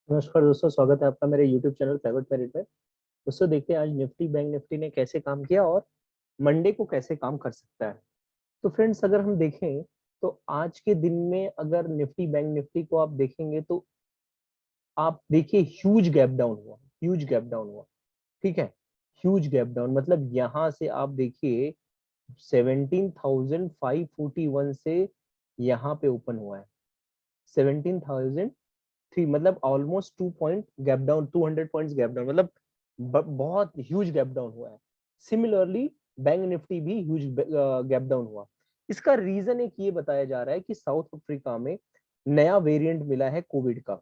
नमस्कार दोस्तों, स्वागत है आपका मेरे YouTube चैनल फेवरेट मेरिट पे। दोस्तों देखते हैं आज निफ्टी बैंक निफ्टी ने कैसे काम किया और मंडे को कैसे काम कर सकता है। तो फ्रेंड्स, अगर हम देखें तो आज के दिन में अगर निफ्टी बैंक निफ्टी को आप देखेंगे तो आप देखिए ह्यूज गैप डाउन हुआ, ह्यूज गैप डाउन हुआ। ठीक है, ह्यूज गैप डाउन मतलब यहाँ से आप देखिए 17,541 से यहाँ पे ओपन हुआ है 17,003, मतलब almost 2 point gap down, 200 points gap down, मतलब बहुत ह्यूज गैप डाउन हुआ है। सिमिलरली बैंक निफ्टी भी ह्यूज गैप डाउन हुआ। इसका रीजन एक ये बताया जा रहा है कि साउथ अफ्रीका में नया वेरिएंट मिला है कोविड का।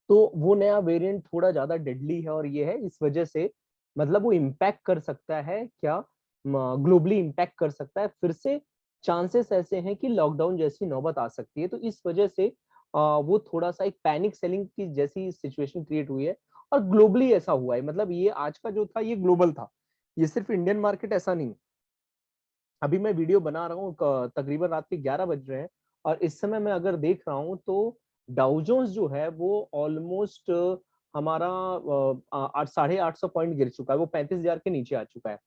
तो वो नया वेरिएंट थोड़ा ज्यादा डेडली है और ये है इस वजह से, मतलब वो इम्पैक्ट कर सकता है क्या, ग्लोबली इम्पैक्ट कर सकता है फिर से। चांसेस ऐसे हैं कि लॉकडाउन जैसी नौबत आ सकती है, तो इस वजह से वो थोड़ा सा एक पैनिक सेलिंग की जैसी सिचुएशन क्रिएट हुई है। और ग्लोबली ऐसा हुआ है, मतलब ये आज का जो था ये ग्लोबल था, ये सिर्फ इंडियन मार्केट ऐसा नहीं। अभी मैं वीडियो बना रहा हूँ, तकरीबन रात के 11 बज रहे हैं, और इस समय मैं अगर देख रहा हूँ तो डाउजोन्स जो है वो ऑलमोस्ट हमारा 8,850 पॉइंट गिर चुका है, वो 35,000 के नीचे आ चुका है।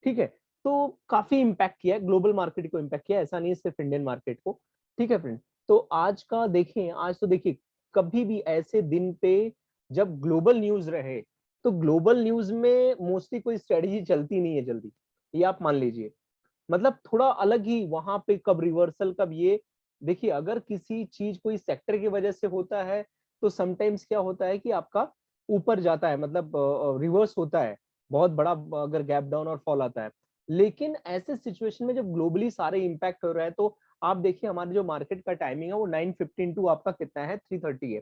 ठीक है, तो काफी इम्पैक्ट किया है, ग्लोबल मार्केट को इम्पैक्ट किया है, ऐसा नहीं है सिर्फ इंडियन मार्केट को। ठीक है फ्रेंड, तो आज का देखें, आज तो देखिए कभी भी ऐसे दिन पे जब ग्लोबल न्यूज रहे तो ग्लोबल न्यूज में मोस्टली कोई स्ट्रेटेजी चलती नहीं है जल्दी, ये आप मान लीजिए। मतलब थोड़ा अलग ही वहां पे कब रिवर्सल कब ये। देखिए अगर किसी चीज कोई सेक्टर की वजह से होता है तो समटाइम्स क्या होता है कि आपका ऊपर जाता है, मतलब रिवर्स होता है, बहुत बड़ा अगर गैप डाउन और फॉल आता है। लेकिन ऐसे सिचुएशन में जब ग्लोबली सारे इंपैक्ट हो रहा है तो आप देखिए हमारे जो मार्केट का टाइमिंग है वो 9:15 टू आपका कितना है, 3:30 है।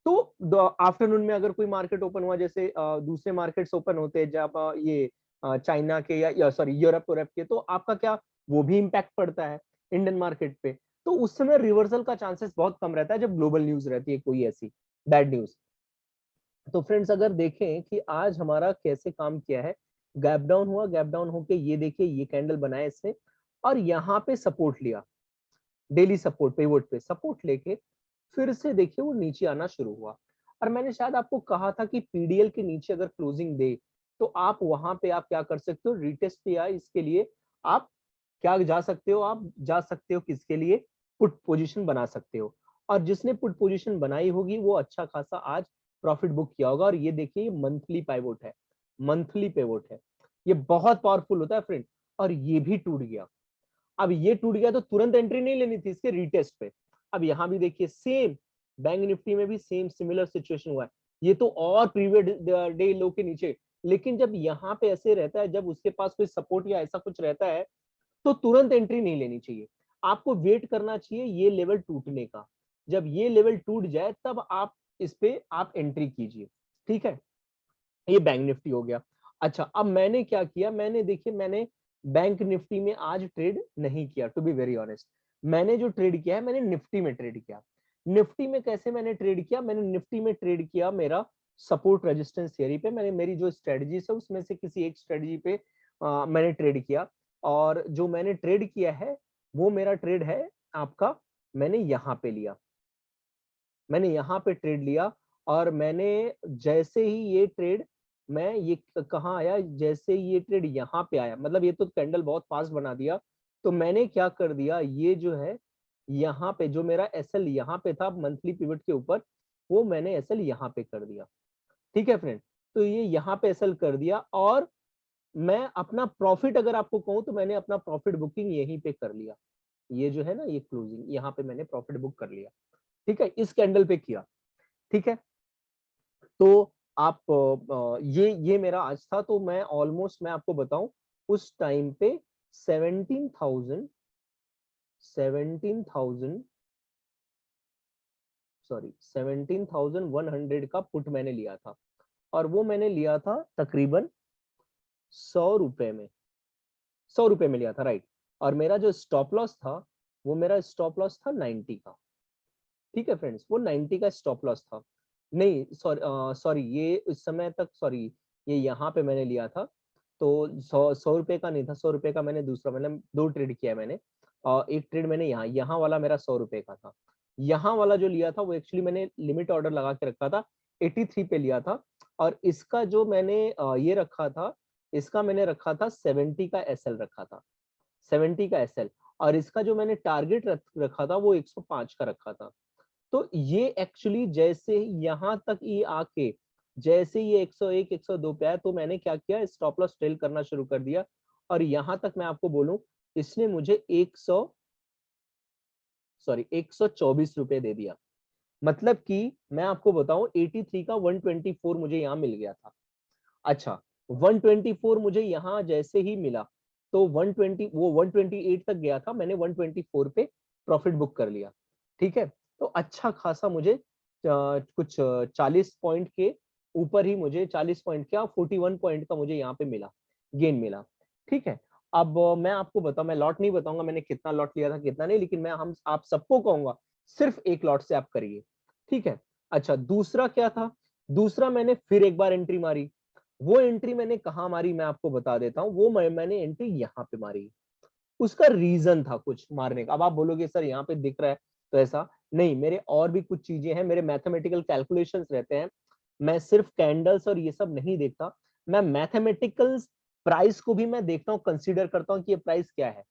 तो आफ्टरनून में अगर कोई मार्केट ओपन हुआ, जैसे दूसरे मार्केट्स ओपन होते हैं जब ये चाइना के या सॉरी यूरोप के, तो आपका क्या वो भी इम्पैक्ट पड़ता है इंडियन मार्केट पे। तो उस समय रिवर्सल का चांसेस बहुत कम रहता है जब ग्लोबल न्यूज रहती है कोई ऐसी बैड न्यूज। तो फ्रेंड्स अगर देखें कि आज हमारा कैसे काम किया है, गैप डाउन हुआ, गैप डाउन होके ये देखिए ये कैंडल बनाया इसने और यहाँ पे सपोर्ट लिया, डेली सपोर्ट पिवोट पे सपोर्ट लेके फिर से देखिए वो नीचे आना शुरू हुआ। और मैंने शायद आपको कहा था कि पीडीएल के नीचे अगर क्लोजिंग दे तो आप वहां पे आप क्या कर सकते हो, रिटेस्ट पे आए इसके लिए आप क्या जा सकते हो, आप जा सकते हो किसके लिए, पुट पोजीशन बना सकते हो। और जिसने पुट पोजीशन बनाई होगी वो अच्छा खासा आज प्रॉफिट बुक किया होगा। और ये देखिए ये मंथली पाइवोट है, मंथली पिवोट है, ये बहुत पावरफुल होता है फ्रेंड। और ये भी टूट गया, अब ये टूट गया तो तुरंत एंट्री नहीं लेनी थी इसके रीटेस्ट पे। अब यहाँ भी देखिए सेम, बैंक निफ्टी में भी सेम सिमिलर सिचुएशन हुआ है, ये तो और प्रीवियस डे लो के नीचे। लेकिन जब यहाँ पे ऐसे रहता है, जब उसके पास कोई सपोर्ट या ऐसा कुछ रहता है तो तुरंत एंट्री नहीं लेनी चाहिए, आपको वेट करना चाहिए ये लेवल टूटने का। जब ये लेवल टूट जाए तब आप इस पे आप एंट्री कीजिए। ठीक है, ये बैंक निफ्टी हो गया। अच्छा, अब मैंने क्या किया, मैंने देखिए मैंने बैंक निफ्टी में आज ट्रेड नहीं किया, टू बी वेरी ऑनेस्ट। मैंने जो ट्रेड किया है मैंने निफ्टी में ट्रेड किया। निफ्टी में कैसे मैंने ट्रेड किया, मैंने निफ्टी में ट्रेड किया मेरा सपोर्ट रेजिस्टेंस थियरी पे, मैंने मेरी जो स्ट्रेटजीज है उसमें से किसी एक स्ट्रेटजी पे मैंने ट्रेड किया। और जो मैंने ट्रेड किया है वो मेरा ट्रेड है आपका, मैंने यहाँ पे लिया, मैंने यहाँ पे ट्रेड लिया। और मैंने जैसे ही ये ट्रेड, मैं ये कहाँ आया, जैसे ही ये ट्रेड यहाँ पे आया, मतलब ये तो कैंडल बहुत फास्ट बना दिया। तो मैंने क्या कर दिया, ये जो है यहाँ पे जो मेरा एसएल यहाँ पे था मंथली पिवट के ऊपर, वो मैंने एसएल यहाँ पे कर दिया। ठीक है फ्रेंड, तो ये यहाँ पे एसएल कर दिया और मैं अपना प्रॉफिट अगर आपको कहूँ तो मैंने अपना प्रॉफिट बुकिंग यहीं पे कर लिया। ये जो है ना ये क्लोजिंग यहाँ पे मैंने प्रॉफिट बुक कर लिया। ठीक है, इस कैंडल पे किया। ठीक है, तो आप ये मेरा आज था, तो मैं ऑलमोस्ट मैं आपको बताऊं उस टाइम पे 17,000 सॉरी 17,100 का पुट मैंने लिया था। और वो मैंने लिया था तकरीबन 100 रुपए में, 100 रुपए में लिया था, राइट। और मेरा जो स्टॉप लॉस था वो मेरा स्टॉप लॉस था 90 का। ठीक है फ्रेंड्स, वो 90 का स्टॉप लॉस था। नहीं सॉरी सॉरी, ये उस समय तक सॉरी, ये यहाँ पे मैंने लिया था। तो 100 रुपए का नहीं था, 100 रुपए का मैंने दूसरा, मैंने दो ट्रेड किया है मैंने। और एक ट्रेड मैंने यहाँ यहाँ वाला मेरा 100 रुपए का था। यहाँ वाला जो लिया था वो एक्चुअली मैंने लिमिट ऑर्डर लगा के रखा था, 83 पे लिया था, और इसका जो मैंने ये रखा था, इसका मैंने रखा था 70 का एसएल रखा था, 70 का एसएल, और इसका जो मैंने टारगेट रखा था वो 105 का रखा था। तो ये एक्चुअली जैसे यहाँ तक ये आके जैसे ये 101 102 पे आया, तो मैंने क्या किया, स्टॉप लॉस ट्रेल करना शुरू कर दिया, और यहाँ तक मैं आपको बोलूं, इसने मुझे 124 रुपए दे दिया। मतलब कि मैं आपको बताऊं 83 का 124 मुझे यहाँ मिल गया था। अच्छा, 124 मुझे यहाँ जैसे ही मिला, तो 120 वो 128 तक गया था, मैंने 124 पे प्रॉफिट बुक कर लिया। ठीक है, तो अच्छा खासा मुझे कुछ 40 पॉइंट के ऊपर ही मुझे 40 पॉइंट क्या 41 पॉइंट का मुझे यहाँ पे मिला, गेन मिला। ठीक है, अब मैं आपको बताऊं, मैं लॉट नहीं बताऊंगा मैंने कितना लॉट लिया था कितना नहीं, लेकिन मैं हम आप सबको कहूंगा सिर्फ एक लॉट से आप करिए। ठीक है, अच्छा दूसरा क्या था, दूसरा मैंने फिर एक बार एंट्री मारी। वो एंट्री मैंने कहा मारी मैं आपको बता देता हूँ, वो मैंने एंट्री यहाँ पे मारी। उसका रीजन था कुछ मारने का। अब आप बोलोगे सर यहाँ पे दिख रहा है तो ऐसा नहीं, मेरे और भी कुछ चीजें हैं, मेरे मैथमेटिकल कैलकुलेशंस रहते हैं, मैं सिर्फ कैंडल्स और ये सब नहीं देखता, मैं मैथमेटिकल प्राइस को भी मैं देखता हूँ, कंसीडर करता हूँ कि ये प्राइस क्या है।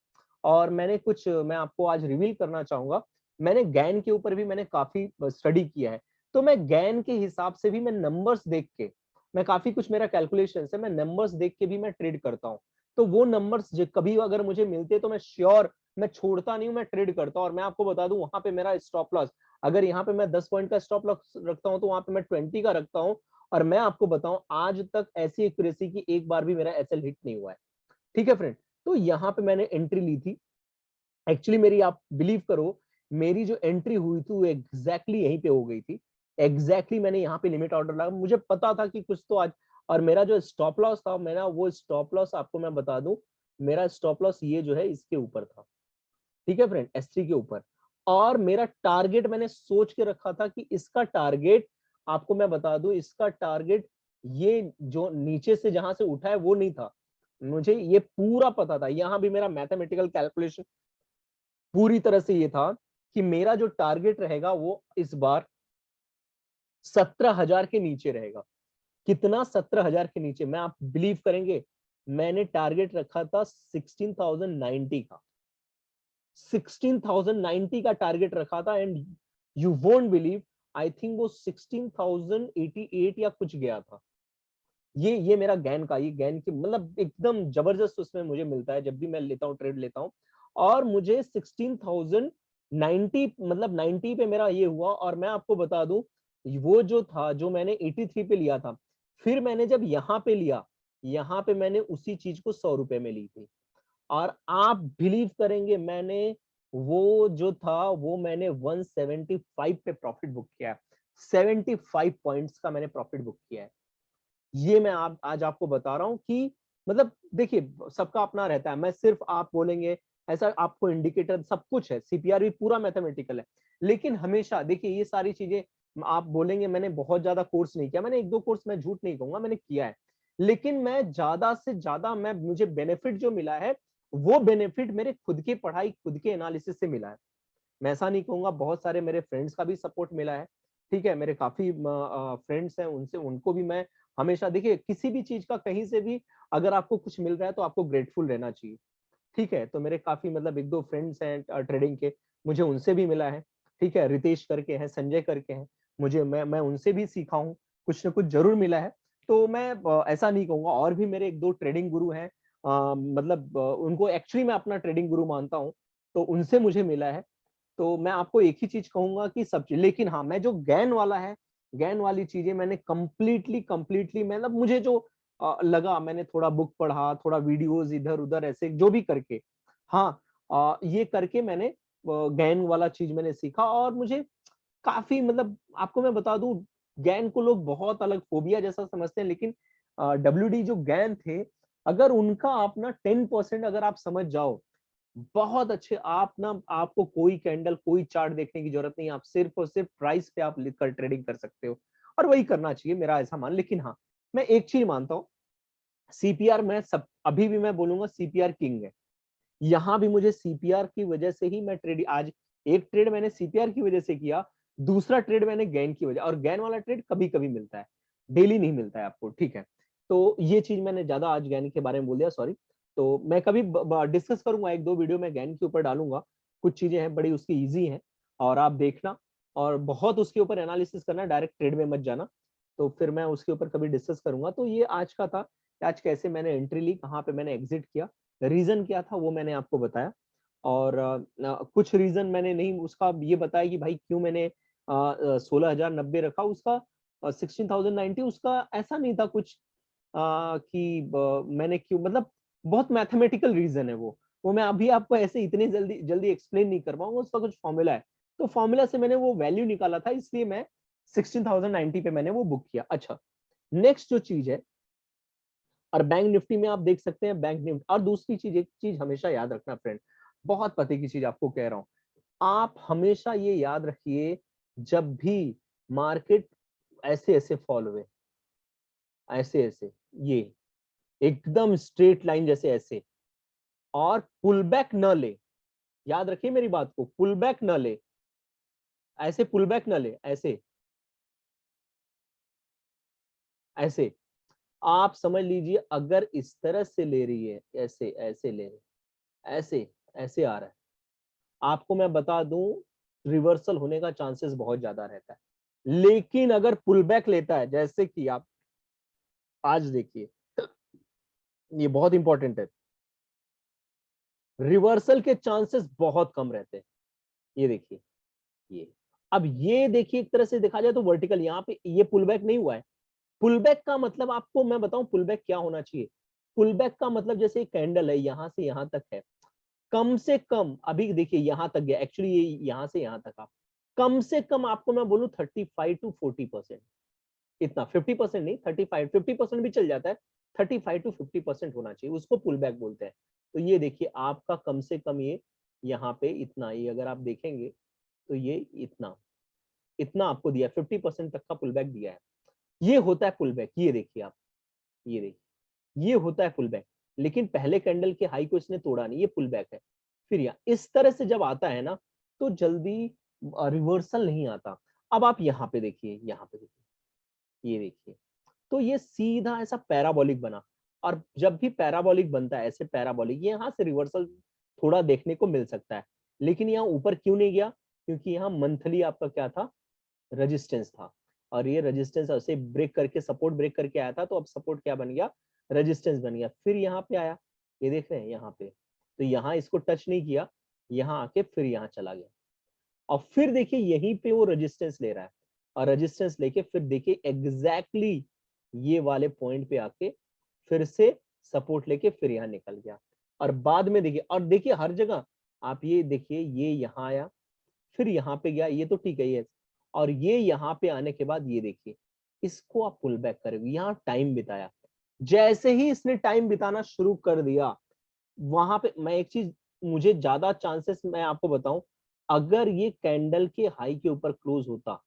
और मैंने कुछ, मैं आपको आज रिवील करना चाहूंगा, मैंने गैन के ऊपर भी मैंने काफी स्टडी किया है, तो मैं गैन के हिसाब से भी मैं नंबर्स देख के, मैं काफी कुछ मेरा कैलकुलेशन है, मैं नंबर्स देख के भी मैं ट्रेड करता हूँ। तो वो नंबर्स कभी अगर मुझे मिलते तो मैं श्योर, मैं छोड़ता नहीं हूँ, मैं ट्रेड करता हूँ। और मैं आपको बता दूं वहां पे मेरा स्टॉप लॉस, अगर यहाँ पे मैं 10 पॉइंट का स्टॉप लॉस रखता हूँ तो वहां पे मैं 20 का रखता हूँ। और मैं आपको बताऊं आज तक ऐसी एक्यूरेसी की एक बार भी मेरा एसएल हिट नहीं हुआ है। ठीक है फ्रेंड, तो यहाँ पे मैंने एंट्री ली थी। एक्चुअली मेरी, आप बिलीव करो, मेरी जो एंट्री हुई थी वो एग्जैक्टली यहीं पे हो गई थी। एग्जैक्टली मैंने यहाँ पे लिमिट ऑर्डर लगा, मुझे पता था कि कुछ तो आज। और मेरा जो स्टॉप लॉस था, मेरा वो स्टॉप लॉस आपको मैं बता दूं, मेरा स्टॉप लॉस ये जो है इसके ऊपर था। ठीक है फ्रेंड, S3 के ऊपर। और मेरा टारगेट मैंने सोच के रखा था कि इसका टारगेट, आपको मैं बता दूं, इसका टारगेट ये जो नीचे से जहां से उठा है वो नहीं था। मुझे ये पूरा पता था, यहां भी मेरा मैथमेटिकल कैलकुलेशन पूरी तरह से ये था कि मेरा जो टारगेट रहेगा वो इस बार 17,000 के नीचे रहेगा। कितना, 17,000 के नीचे। मैं, आप बिलीव करेंगे, मैंने टारगेट रखा था 16,090 का, 16,090 का टारगेट रखा था। And you won't believe, I think वो 16,088 या कुछ गया था। ये मेरा गैन का, ये गैन की मतलब एकदम जबरदस्त उसमें मुझे मिलता है जब भी मैं लेता हूँ, ट्रेड लेता हूँ। और मुझे 16,090 मतलब 90 पे मेरा ये हुआ। और मैं आपको बता दूं, वो जो था, जो मैंने 83 पे लिया था, फिर मैंने जब यहाँ पे लिया, यहाँ पे मैंने उसी चीज को 100 रुपए में ली थी। और आप बिलीव करेंगे, मैंने वो जो था वो मैंने 175 पे प्रॉफिट बुक किया है। 75 पॉइंट्स का मैंने प्रॉफिट बुक किया है। ये मैं आप आज आपको बता रहा हूं कि मतलब देखिए, सबका अपना रहता है। मैं सिर्फ, आप बोलेंगे ऐसा, आपको इंडिकेटर सब कुछ है, सीपीआर भी पूरा मैथमेटिकल है, लेकिन हमेशा देखिए ये सारी चीजें, आप बोलेंगे मैंने बहुत ज्यादा कोर्स नहीं किया, मैंने एक दो कोर्स, मैं झूठ नहीं कहूंगा, मैंने किया है। लेकिन मैं ज्यादा से ज्यादा, मैं मुझे बेनिफिट जो मिला है, वो बेनिफिट मेरे खुद की पढ़ाई, खुद के एनालिसिस से मिला है। मैं ऐसा नहीं कहूंगा, बहुत सारे मेरे फ्रेंड्स का भी सपोर्ट मिला है। ठीक है, मेरे काफी फ्रेंड्स हैं, उनसे, उनको भी मैं हमेशा, देखिए किसी भी चीज का कहीं से भी अगर आपको कुछ मिल रहा है तो आपको ग्रेटफुल रहना चाहिए। ठीक है, तो मेरे काफी मतलब एक दो फ्रेंड्स हैं ट्रेडिंग के, मुझे उनसे भी मिला है। ठीक है, रितेश करके हैं, संजय करके हैं, मुझे, मैं उनसे भी सीखा हूँ, कुछ ना कुछ जरूर मिला है। तो मैं ऐसा नहीं कहूंगा, और भी मेरे एक दो ट्रेडिंग गुरु हैं, मतलब उनको एक्चुअली मैं अपना ट्रेडिंग गुरु मानता हूँ, तो उनसे मुझे मिला है। तो मैं आपको एक ही चीज कहूंगा कि सब चीज, लेकिन हाँ, मैं जो गैन वाला है, गैन वाली चीजें मैंने कंप्लीटली कंप्लीटली मतलब मुझे जो लगा, मैंने थोड़ा बुक पढ़ा, थोड़ा वीडियोस इधर उधर ऐसे जो भी करके, हाँ, ये करके मैंने गैन वाला चीज मैंने सीखा। और मुझे काफी मतलब आपको मैं बता दूं, गैन को लोग बहुत अलग फोबिया जैसा समझते हैं, लेकिन डब्ल्यूडी जो गैन थे, अगर उनका आप ना 10% अगर आप समझ जाओ, बहुत अच्छे, आप ना, आपको कोई कैंडल, कोई चार्ट देखने की जरूरत नहीं, आप सिर्फ और सिर्फ प्राइस पे आप लिखकर ट्रेडिंग कर सकते हो। और वही करना चाहिए, मेरा ऐसा मान। लेकिन हाँ, मैं एक चीज मानता हूँ, सीपीआर, मैं सब अभी भी मैं बोलूंगा सीपीआर किंग है। यहाँ भी मुझे सीपीआर की वजह से ही मैं ट्रेडिंग आज एक ट्रेड मैंने सीपीआर की वजह से किया, दूसरा ट्रेड मैंने गेन की वजह, और गेन वाला ट्रेड कभी कभी मिलता है, डेली नहीं मिलता है आपको, ठीक है। तो ये चीज मैंने ज्यादा आज गेन के बारे में बोल दिया, सॉरी। तो मैं कभी डिस्कस करूंगा, एक दो वीडियो में गेन के ऊपर डालूंगा, कुछ चीजें हैं बड़ी उसकी ईजी हैं, और आप देखना, और बहुत उसके ऊपर एनालिसिस करना, डायरेक्ट ट्रेड में मत जाना। तो फिर मैं उसके ऊपर कभी डिस्कस करूंगा। तो ये आज का था, आज कैसे मैंने एंट्री ली, कहाँ पे मैंने एग्जिट किया, रीजन क्या था वो मैंने आपको बताया। और कुछ रीजन मैंने नहीं उसका ये बताया कि भाई क्यों मैंने 16,090 रखा, उसका 16,090, उसका ऐसा नहीं था कुछ कि मैंने क्यों, मतलब बहुत मैथमेटिकल रीजन है वो मैं अभी आपको ऐसे इतने जल्दी जल्दी एक्सप्लेन नहीं कर पाऊंगा, उसका कुछ फॉर्मूला है। तो फॉर्मूला से मैंने वो वैल्यू निकाला था, इसलिए मैं 16,090 पे मैंने वो बुक किया। अच्छा, नेक्स्ट जो चीज है, और बैंक निफ्टी में आप देख सकते हैं, बैंक निफ्टी, और दूसरी चीज, एक चीज हमेशा याद रखना फ्रेंड, बहुत पते की चीज आपको कह रहा हूं, आप हमेशा ये याद रखिए, जब भी मार्केट ऐसे ऐसे फॉल हुए, ऐसे ऐसे, ये एकदम स्ट्रेट लाइन जैसे ऐसे, और पुल बैक न ले, याद रखिए मेरी बात को, पुल बैक न ले, ऐसे पुल बैक न ले, ऐसे ऐसे, आप समझ लीजिए अगर इस तरह से ले रही है, ऐसे ऐसे ले रही, ऐसे ऐसे आ रहा है, आपको मैं बता दूं, रिवर्सल होने का चांसेस बहुत ज्यादा रहता है। लेकिन अगर पुल बैक लेता है, जैसे कि आप आज देखिए, ये बहुत इंपॉर्टेंट है, रिवर्सल के चांसेस बहुत कम रहते हैं। ये देखिए, ये, अब ये देखिए, एक तरह से देखा जाए तो वर्टिकल, यहाँ पे ये पुल बैक नहीं हुआ है। पुल बैक का मतलब आपको मैं बताऊं, पुल बैक क्या होना चाहिए। पुल बैक का मतलब जैसे कैंडल है, यहां से यहां तक है, कम से कम, अभी देखिए यहां तक गया, एक्चुअली ये यहां से यहां तक, आप कम से कम, आपको मैं बोलूं 35 to 40%, इतना 50% नहीं, 35, 50% भी चल जाता है, 35 to 50% होना चाहिए, उसको पुल बैक बोलते हैं। तो ये देखिए आपका कम से कम ये यहाँ पे इतना, ये अगर आप देखेंगे तो ये इतना, इतना आपको दिया, 50% तक का पुल बैक दिया है। ये होता है पुल बैक, ये देखिए आप, ये देखिए, ये होता है पुल बैक। लेकिन पहले कैंडल के हाई को इसने तोड़ा नहीं, ये पुल बैक है। फिर यहाँ इस तरह से जब आता है ना, तो जल्दी रिवर्सल नहीं आता। अब आप यहाँ पे देखिए, यहाँ पे देखिए, ये देखिए, तो ये सीधा ऐसा पैराबोलिक बना, और जब भी पैराबोलिक बनता है ऐसे पैराबोलिक, ये यहाँ से रिवर्सल थोड़ा देखने को मिल सकता है। लेकिन यहाँ ऊपर क्यों नहीं गया, क्योंकि यहाँ मंथली आपका क्या था, रेजिस्टेंस था, और ये रेजिस्टेंस ऐसे ब्रेक करके, सपोर्ट ब्रेक करके आया था, तो अब सपोर्ट क्या बन गया, रेजिस्टेंस बन गया। फिर यहाँ पे आया, ये देख रहे हैं यहाँ पे, तो यहाँ इसको टच नहीं किया, यहाँ आके फिर यहाँ चला गया, और फिर देखिए यहीं पे वो रेजिस्टेंस ले रहा है, और रेजिस्टेंस लेके फिर देखिए एग्जैक्टली ये वाले पॉइंट पे आके फिर से सपोर्ट लेके फिर यहाँ निकल गया। और बाद में देखिए, और देखिए हर जगह आप ये देखिए, ये यहाँ आया, फिर यहाँ पे गया, ये तो ठीक है, ये, और ये यहाँ पे आने के बाद ये देखिए, इसको आप पुल बैक करोगे, यहाँ टाइम बिताया, जैसे ही इसने टाइम बिताना शुरू कर दिया, वहां पे मैं एक चीज, मुझे ज्यादा चांसेस मैं आपको बताऊं, अगर ये कैंडल के हाई के ऊपर क्लोज होता,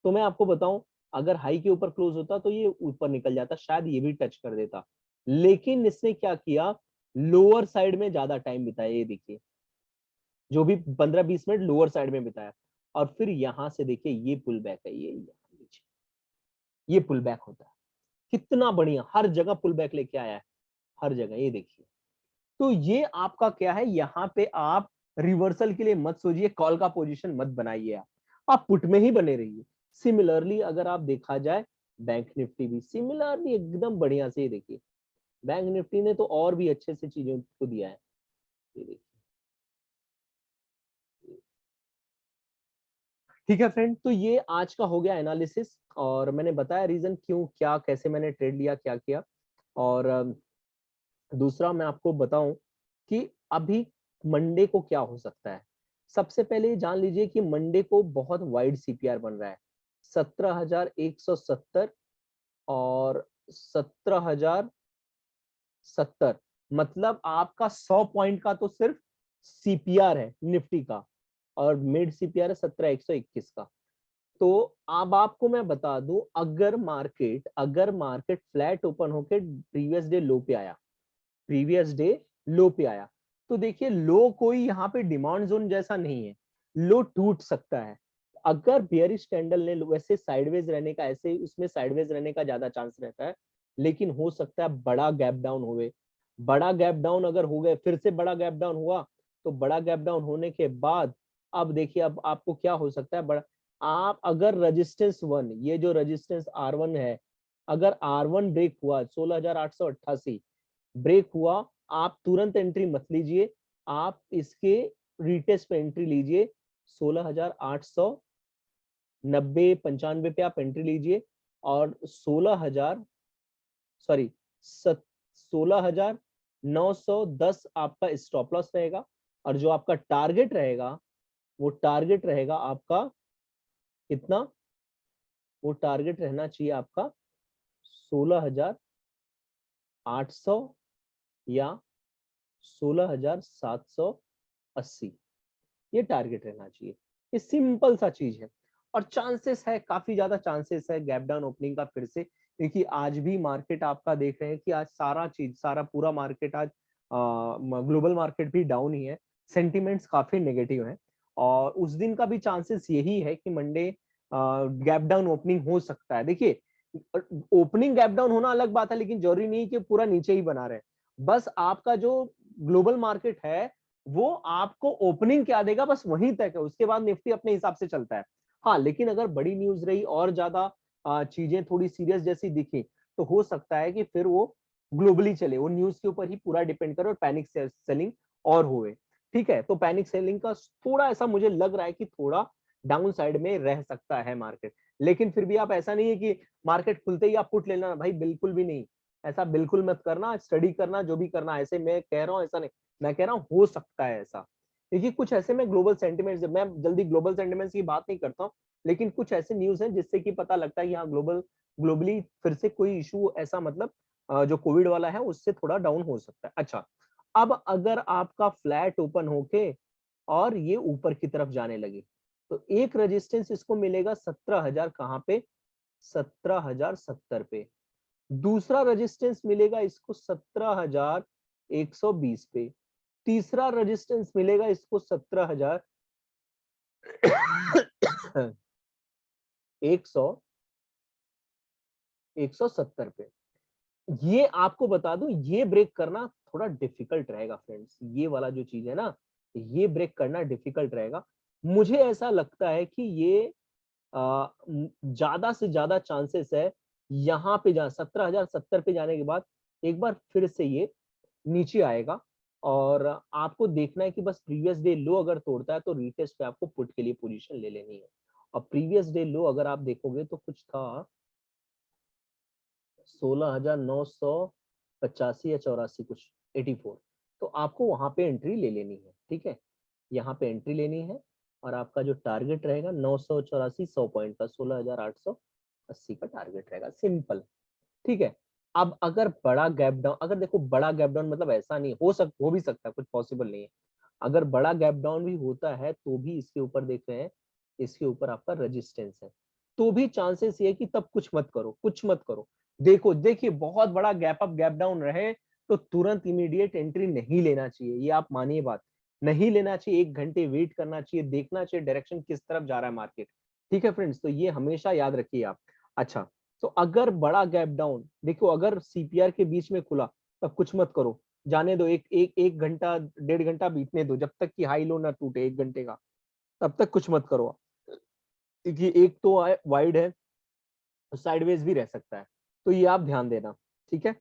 तो मैं आपको बताऊं, अगर हाई के ऊपर क्लोज होता तो ये ऊपर निकल जाता, शायद ये भी टच कर देता। लेकिन इसने क्या किया, लोअर साइड में ज्यादा टाइम बिताया, ये देखिए, जो भी 15-20 मिनट लोअर साइड में बिताया, और फिर यहां से देखिए ये पुल बैक है, ये यहाँ नीचे, ये पुल बैक होता है, कितना बढ़िया, हर जगह पुल बैक लेके आया है, हर जगह, ये देखिए। तो ये आपका क्या है, यहाँ पे आप रिवर्सल के लिए मत सोचिए, कॉल का पोजीशन मत बनाइए, आप पुट में ही बने रहिए। सिमिलरली अगर आप देखा जाए, बैंक निफ्टी भी सिमिलरली एकदम बढ़िया से, ये देखिए, बैंक निफ्टी ने तो और भी अच्छे से चीजों को दिया है, ये देखिए। ठीक है फ्रेंड, तो ये आज का हो गया एनालिसिस, और मैंने बताया रीजन क्यों, क्या, कैसे मैंने ट्रेड लिया, क्या किया। और दूसरा मैं आपको बताऊं कि अभी मंडे को क्या हो सकता है। सबसे पहले ये जान लीजिए कि मंडे को बहुत वाइड सीपीआर बन रहा है, 17,170 और 17,070, मतलब आपका 100 पॉइंट का तो सिर्फ सीपीआर है निफ्टी का, और मिड सीपीआर है 17,121 का। तो अब आपको मैं बता दूं, अगर मार्केट फ्लैट ओपन होके प्रीवियस डे लो पे आया, प्रीवियस डे लो पे आया, तो देखिए लो कोई यहाँ पे डिमांड जोन जैसा नहीं है, लो टूट सकता है। अगर बियरिश कैंडल ने वैसे साइडवेज रहने का, ऐसे उसमें साइडवेज रहने का ज्यादा चांस रहता है, लेकिन हो सकता है बड़ा गैप डाउन होवे। बड़ा गैप डाउन अगर हो गए, फिर से बड़ा गैप डाउन हुआ, तो बड़ा गैप डाउन होने के बाद अब देखिए अब आपको क्या हो सकता है। बड़ा, आप अगर रेजिस्टेंस वन, ये जो रेजिस्टेंस R1 है, अगर R1 ब्रेक हुआ 16,888 ब्रेक हुआ, आप तुरंत एंट्री मत लीजिए, आप इसके रिटेस्ट पे एंट्री लीजिए। 16,890-95 पे आप एंट्री लीजिए, और 16,910 आपका स्टॉप लॉस रहेगा। और जो आपका टारगेट रहेगा, वो टारगेट रहेगा आपका कितना, वो टारगेट रहना चाहिए आपका 16,800 या 16,780, ये टारगेट रहना चाहिए। ये सिंपल सा चीज है, और चांसेस है, काफी ज्यादा चांसेस है गैप डाउन ओपनिंग का फिर से, क्योंकि आज भी मार्केट आपका देख रहे हैं कि आज सारा पूरा मार्केट आज ग्लोबल मार्केट भी डाउन ही है, सेंटिमेंट्स काफी नेगेटिव है। और उस दिन का भी चांसेस यही है कि मंडे गैप डाउन ओपनिंग हो सकता है। देखिए, ओपनिंग गैप डाउन होना अलग बात है, लेकिन जरूरी नहीं कि पूरा नीचे ही बना रहे। बस आपका जो ग्लोबल मार्केट है, वो आपको ओपनिंग क्या देगा बस वहीं तक है, उसके बाद निफ्टी अपने हिसाब से चलता है। हाँ, लेकिन अगर बड़ी न्यूज रही और ज्यादा चीजें थोड़ी सीरियस जैसी दिखी, तो हो सकता है कि फिर वो ग्लोबली चले, वो न्यूज के ऊपर ही पूरा डिपेंड करे और पैनिक सेलिंग और हुए। ठीक है, तो पैनिक सेलिंग का थोड़ा ऐसा मुझे लग रहा है कि थोड़ा डाउन साइड में रह सकता है मार्केट। लेकिन फिर भी आप, ऐसा नहीं है कि मार्केट खुलते ही आप पुट लेना, भाई बिल्कुल भी नहीं। ऐसा बिल्कुल मत करना, स्टडी करना जो भी करना, ऐसे मैं कह रहा हूँ ऐसा नहीं, मैं कह रहा हूँ हो सकता है ऐसा। क्योंकि कुछ ऐसे में ग्लोबल सेंटिमेंट्स, मैं जल्दी ग्लोबल सेंटिमेंट्स की बात नहीं करता हूँ, लेकिन कुछ ऐसे न्यूज हैं जिससे कि पता लगता है कि हाँ ग्लोबली फिर से कोई इशू ऐसा, मतलब जो कोविड वाला है उससे थोड़ा डाउन हो सकता है। अच्छा, अब अगर आपका फ्लैट ओपन होके और ये ऊपर की तरफ जाने लगे, तो एक रेजिस्टेंस इसको मिलेगा 17,000, कहाँ पे, 17,070 पे। दूसरा रेजिस्टेंस मिलेगा इसको 17,120 पे। तीसरा रेजिस्टेंस मिलेगा इसको 17,170 पे। ये आपको बता दूं, ये ब्रेक करना थोड़ा डिफिकल्ट रहेगा फ्रेंड्स, ये वाला जो चीज है ना, ये ब्रेक करना डिफिकल्ट रहेगा। मुझे ऐसा लगता है कि ये ज्यादा से ज्यादा चांसेस है यहाँ पे, जहाँ 17,070 पे जाने के बाद एक बार फिर से ये नीचे आएगा। और आपको देखना है कि बस प्रीवियस डे लो अगर तोड़ता है, तो रीटेस्ट पे आपको पुट के लिए पोजीशन ले लेनी है। और प्रीवियस डे लो अगर आप देखोगे तो कुछ था 16,985 या 84 कुछ, 84। तो आपको वहां पे एंट्री ले लेनी है। ठीक है, यहाँ पे एंट्री लेनी है, और आपका जो टारगेट रहेगा 984, 100 पॉइंट का 16,880 का टारगेट रहेगा, सिंपल। ठीक है, अब अगर बड़ा गैप डाउन, अगर देखो बड़ा गैप डाउन मतलब ऐसा नहीं हो भी सकता है, कुछ पॉसिबल नहीं है। अगर बड़ा गैप डाउन भी होता है तो भी इसके ऊपर देख रहे हैं, इसके ऊपर आपका रेजिस्टेंस है, तो भी चांसेस ये है कि तब कुछ मत करो, कुछ मत करो। देखो देखिए, बहुत बड़ा गैप अप गैप डाउन रहे तो तुरंत इमीडिएट एंट्री नहीं लेना चाहिए, ये आप मानिए बात, नहीं लेना चाहिए। 1 घंटे वेट करना चाहिए, देखना चाहिए डायरेक्शन किस तरफ जा रहा है मार्केट। ठीक है फ्रेंड्स, तो ये हमेशा याद रखिए आप। अच्छा, तो अगर बड़ा गैप डाउन, देखो अगर सीपीआर के बीच में खुला, तब कुछ मत करो, जाने दो, एक घंटा 1.5 घंटा बीतने दो, जब तक कि हाई लो ना टूटे 1 घंटे का, तब तक कुछ मत करो। क्योंकि एक तो वाइड है, साइडवेज भी रह सकता है, तो ये आप ध्यान देना। ठीक है,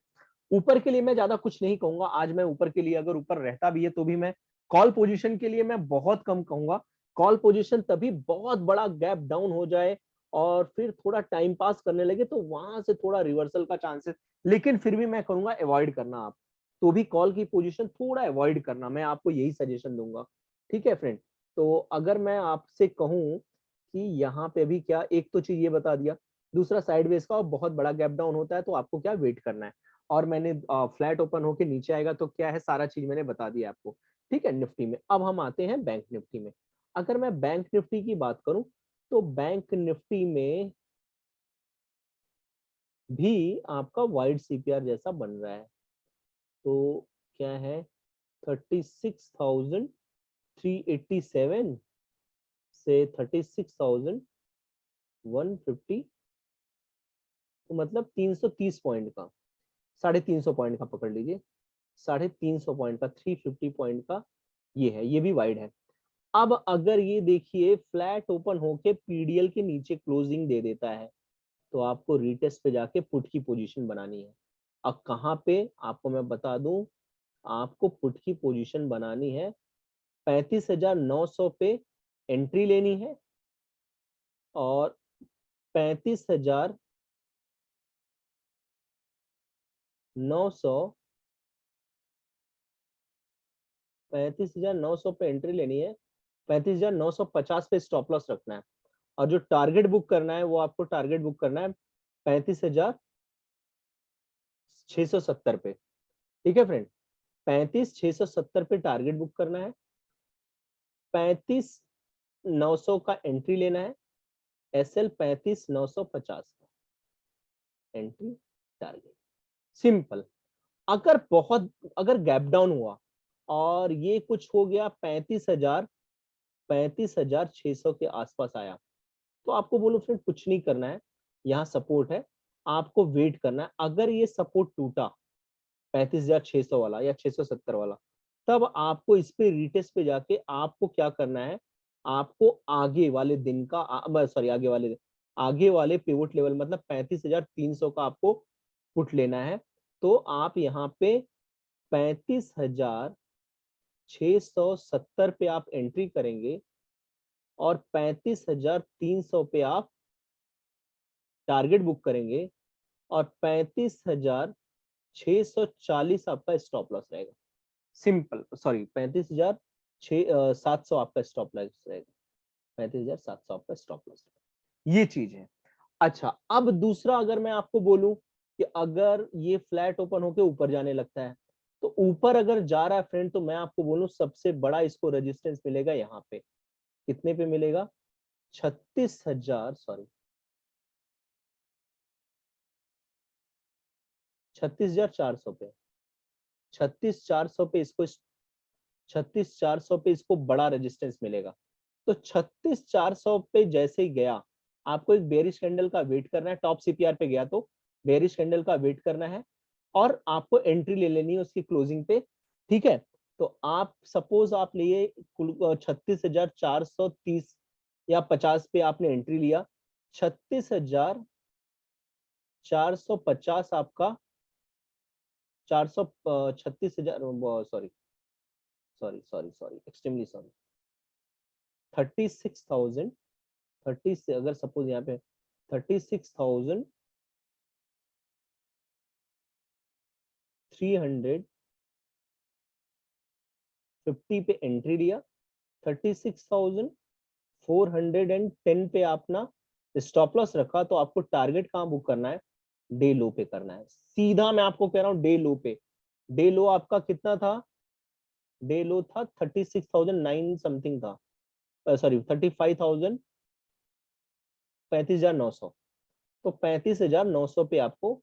ऊपर के लिए मैं ज्यादा कुछ नहीं कहूंगा आज। मैं ऊपर के लिए, अगर ऊपर रहता भी है तो भी मैं कॉल पोजीशन के लिए मैं बहुत कम कहूंगा। कॉल पोजीशन तभी बहुत बड़ा गैप डाउन हो जाए और फिर थोड़ा टाइम पास करने लगे, तो वहां से थोड़ा रिवर्सल का चांसेस, लेकिन फिर भी मैं कहूंगा अवॉइड करना आप, तो भी कॉल की पोजीशन थोड़ा अवॉइड करना, मैं आपको यही सजेशन दूंगा। ठीक है फ्रेंड, तो अगर मैं आपसे कहूं कि यहाँ पे अभी क्या, एक तो चीज ये बता दिया, दूसरा साइडवेज का और बहुत बड़ा गैप डाउन होता है तो आपको क्या वेट करना है, और मैंने फ्लैट ओपन होके नीचे आएगा तो क्या है, सारा चीज मैंने बता दिया आपको। ठीक है, निफ्टी में अब हम आते हैं बैंक निफ्टी में। अगर मैं बैंक निफ्टी की बात करूं, तो बैंक निफ्टी में भी आपका वाइड सीपीआर जैसा बन रहा है। तो क्या है, 36,387 से 36,150, तो मतलब 330 पॉइंट का, 350 पॉइंट का पकड़ लीजिए, 350 पॉइंट का, 350 पॉइंट का ये है, ये भी वाइड है। अब अगर ये देखिए फ्लैट ओपन होके पीडीएल के नीचे क्लोजिंग दे देता है, तो आपको रीटेस्ट पे जाके पुट की पोजीशन बनानी है। अब कहाँ पे आपको मैं बता दूं, आपको पुट की पोजीशन बनानी है 35,900 पे एंट्री लेनी है, और 35,900 पे एंट्री लेनी है, 35,950 पे स्टॉप लॉस रखना है, और जो टारगेट बुक करना है वो आपको टारगेट बुक करना है 35,670 पे। ठीक है फ्रेंड, 35,670 पे टारगेट बुक करना है, 35,900 का एंट्री लेना है, एसएल 35,950 का एंट्री टारगेट, सिंपल। अगर गैप डाउन हुआ और ये कुछ हो गया 35,600 के आसपास आया, तो आपको बोलो फ्रेंड कुछ नहीं करना है, यहाँ सपोर्ट है, आपको वेट करना है। अगर ये सपोर्ट टूटा 35,600 वाला या 670 वाला, तब आपको इस पे रिटेस्ट पे जाके आपको क्या करना है, आपको आगे वाले दिन का सॉरी आगे वाले पिवट लेवल मतलब 35,300 का आपको पुट लेना है। तो आप यहाँ पे 35,670 पे आप एंट्री करेंगे, और 35,300 पे आप टारगेट बुक करेंगे, और 35,640 आपका स्टॉप लॉस रहेगा। सिंपल, सॉरी 35,700 आपका स्टॉप लॉस रहेगा, 35,700 आपका स्टॉप लॉस रहेगा। ये चीज है। अच्छा, अब दूसरा अगर मैं आपको बोलूं कि अगर ये फ्लैट ओपन होके ऊपर जाने लगता है, तो ऊपर अगर जा रहा है फ्रेंड, तो मैं आपको बोलूं सबसे बड़ा इसको रेजिस्टेंस मिलेगा यहाँ पे। कितने पे मिलेगा? 36,000 सॉरी 36,400 पे, 36,400 पे इसको 36,400 पे इसको बड़ा रेजिस्टेंस मिलेगा। तो 36,400 पे जैसे ही गया, आपको एक बेरिश कैंडल का वेट करना है, टॉप सीपीआर पे गया तो बेरिश कैंडल का वेट करना है, और आपको एंट्री ले लेनी है उसकी क्लोजिंग पे। ठीक है, तो आप सपोज आप लिए 36,430 या 50 पे आपने एंट्री लिया, 36,450 आपका 400 36,000 sorry sorry sorry sorry extremely sorry 36,000 30 से अगर सपोज यहाँ पे 36,350 पे एंट्री लिया, 36,410 पे अपना स्टॉप लॉस रखा, तो आपको टारगेट कहाँ बुक करना है? डे लो पे करना है। सीधा मैं आपको कह रहा हूँ डे लो पे। डे लो आपका कितना था? डे लो था 36,009 समथिंग था, सॉरी 35,000, 35,900। तो 35,900 पे आपको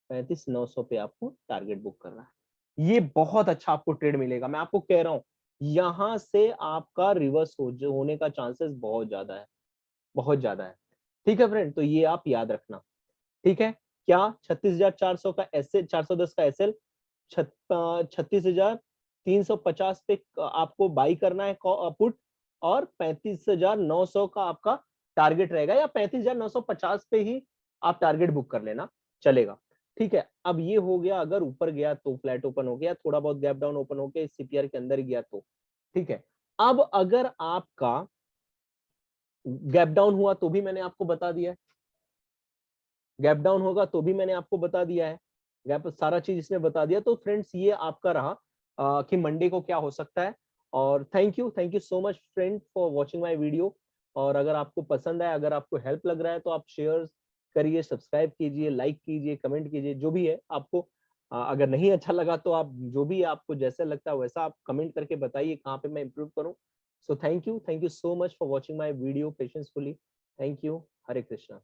35,900 पे आपको टारगेट बुक करना है। ये बहुत अच्छा आपको ट्रेड मिलेगा, मैं आपको कह रहा हूँ। यहां से आपका रिवर्स होने का चांसेस बहुत ज्यादा है, बहुत ज्यादा है। ठीक है फ्रेंड, तो ये आप याद रखना। ठीक है, क्या 36,400 का एसएल, 410 का एसएल, 36,350 पे आपको बाई करना है पुट, और 35,900 का आपका टारगेट रहेगा, या 35,950 पे ही आप टारगेट बुक कर लेना, चलेगा। ठीक है, अब ये हो गया अगर ऊपर गया तो फ्लैट ओपन हो गया, थोड़ा बहुत गैप डाउन ओपन हो गया सीपीआर के अंदर गया तो। ठीक है, अब अगर आपका गैप डाउन हुआ तो भी मैंने आपको बता दिया है, गैप डाउन होगा तो भी मैंने आपको बता दिया है, गैप सारा चीज इसने बता दिया। तो फ्रेंड्स ये आपका रहा कि मंडे को क्या हो सकता है। और thank you so much friend for watching my video. और अगर आपको पसंद आया, अगर आपको हेल्प लग रहा है, तो आप शेयर करिए, सब्सक्राइब कीजिए, लाइक कीजिए, कमेंट कीजिए, जो भी है आपको। अगर नहीं अच्छा लगा तो आप जो भी आपको जैसा लगता है वैसा आप कमेंट करके बताइए कहाँ पे मैं इम्प्रूव करूँ। So thank you so much for watching my video patiencefully. Thank you. Hare Krishna.